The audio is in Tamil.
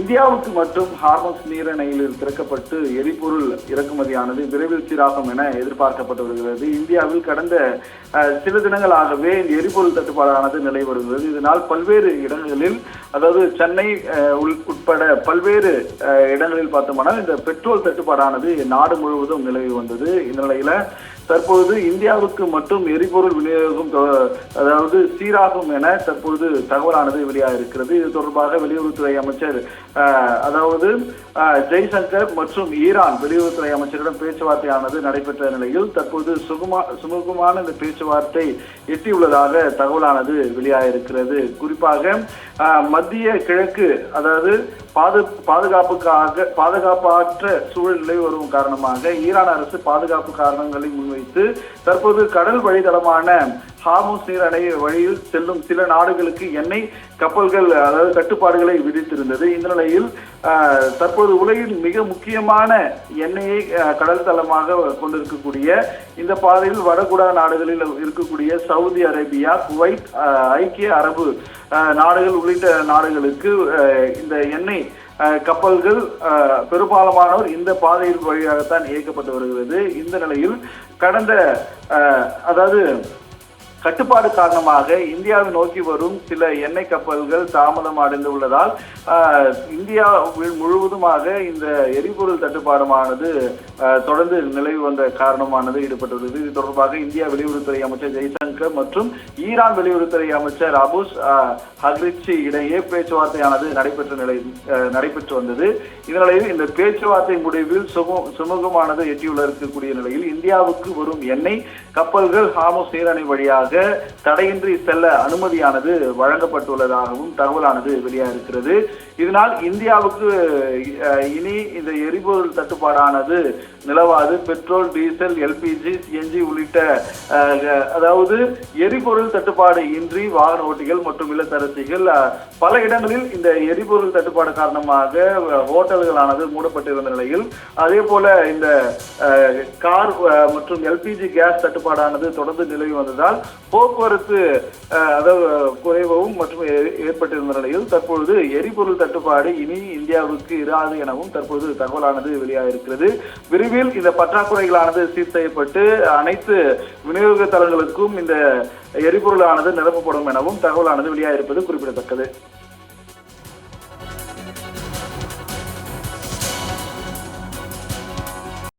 இந்தியாவுக்கு மற்றும் ஹார்மஸ் நீரிணையில் திறக்கப்பட்டு எரிபொருள் இறக்குமதியானது விரைவில் சீராகும் என எதிர்பார்க்கப்பட்டு வருகிறது. இந்தியாவில் கடந்த சில தினங்களாகவே எரிபொருள் தட்டுப்பாடானது நிலை வருகிறது. இதனால் பல்வேறு இடங்களில், அதாவது சென்னை உட்பட பல்வேறு இடங்களில் பார்த்தோம்னா இந்த பெட்ரோல் தட்டுப்பாடானது நாடு முழுவதும் நிலவி வந்தது. இந்த நிலையில தற்போது இந்தியாவுக்கு மட்டும் எரிபொருள் விநியோகம் அதாவது சீராகும் என தற்போது தகவலானது வெளியாக இருக்கிறது. இது தொடர்பாக வெளியுறவுத்துறை அமைச்சர் அதாவது ஜெய்சங்கர் மற்றும் ஈரான் வெளியுறவுத்துறை அமைச்சரிடம் பேச்சுவார்த்தையானது நடைபெற்ற நிலையில் தற்போது சுமூகமான இந்த பேச்சுவார்த்தை எட்டியுள்ளதாக தகவலானது வெளியாக இருக்கிறது. குறிப்பாக மத்திய கிழக்கு, அதாவது பாதுகாப்பற்ற சூழல் நிலை வரும் காரணமாக ஈரான் அரசு பாதுகாப்பு காரணங்களை முன்வைத்து தற்போது கடல் வழித்தடமான ஹார்மஸ் நீரிணை வழியில் செல்லும் சில நாடுகளுக்கு எண்ணெய் கப்பல்கள், அதாவது கட்டுப்பாடுகளை விதித்திருந்தது. இந்த நிலையில் தற்போது உலகின் மிக முக்கியமான எண்ணெயை கடல் தளமாக கொண்டிருக்கக்கூடிய இந்த பாதையில் வடகுடா நாடுகளில் இருக்கக்கூடிய சவுதி அரேபியா, குவைத், ஐக்கிய அரபு நாடுகள் உள்ளிட்ட நாடுகளுக்கு இந்த எண்ணெய் கப்பல்கள் பெரும்பாலானோர் இந்த பாதையில் வழியாகத்தான் இயக்கப்பட்டு வருகிறது. இந்த நிலையில் கடந்த அதாவது கட்டுப்பாடு காரணமாக இந்தியாவை நோக்கி வரும் சில எண்ணெய் கப்பல்கள் தாமதம் அடைந்து உள்ளதால் இந்தியா முழுவதுமாக இந்த எரிபொருள் தட்டுப்பாடுமானது தொடர்ந்து நிலவி வந்த காரணமானது ஈடுபட்டுள்ளது. இது தொடர்பாக இந்தியா வெளியுறவுத்துறை அமைச்சர் ஜெய்சங்கர் மற்றும் ஈரான் வெளியுறவுத்துறை அமைச்சர் அபுஸ் ஹக்ரிச்சி இடையே பேச்சுவார்த்தையானது நடைபெற்று வந்தது. இந்நிலையில் இந்த பேச்சுவார்த்தை முடிவில் சுமூகமானது எட்டியுள்ள நிலையில் இந்தியாவுக்கு வரும் எண்ணெய் கப்பல்கள் ஹார்மஸ் நீரிணை வழியாக தடையின்றி செல்ல அனுமதியானது வழங்கப்பட்டுள்ளதாகவும் தகவலானது வெளியாக இருக்கிறது. இதனால் இந்தியாவுக்கு இனி இந்த எரிபொருள் தட்டுப்பாடானது நிலவாது. பெட்ரோல், டீசல், எல்பிஜி, சிஎன்ஜி உள்ளிட்ட அதாவது எரிபொருள் தட்டுப்பாடு இன்றி வாகன ஓட்டிகள் மற்றும் இல்லத்தரசிகள் பல இடங்களில் இந்த எரிபொருள் தட்டுப்பாடு காரணமாக ஹோட்டல்களானது மூடப்பட்டிருந்த நிலையில், அதே போல இந்த கார் மற்றும் எல்பிஜி கேஸ் தட்டுப்பாடானது தொடர்ந்து நிலவி வந்ததால் போக்குவரத்து அதாவது குறைவும் மற்றும் ஏற்பட்டிருந்த நிலையில் தற்பொழுது எரிபொருள் தட்டுப்பாடு இனி இந்தியாவுக்கு இராது எனவும் தற்போது தகவலானது வெளியாக இருக்கிறது. விரைவில் இந்த பற்றாக்குறைகளானது சீர் செய்யப்பட்டு அனைத்து விநியோக தளங்களுக்கும் இந்த எரிபொருளானது நிரப்பப்படும் எனவும் தகவலானது வெளியாக இருப்பது குறிப்பிடத்தக்கது.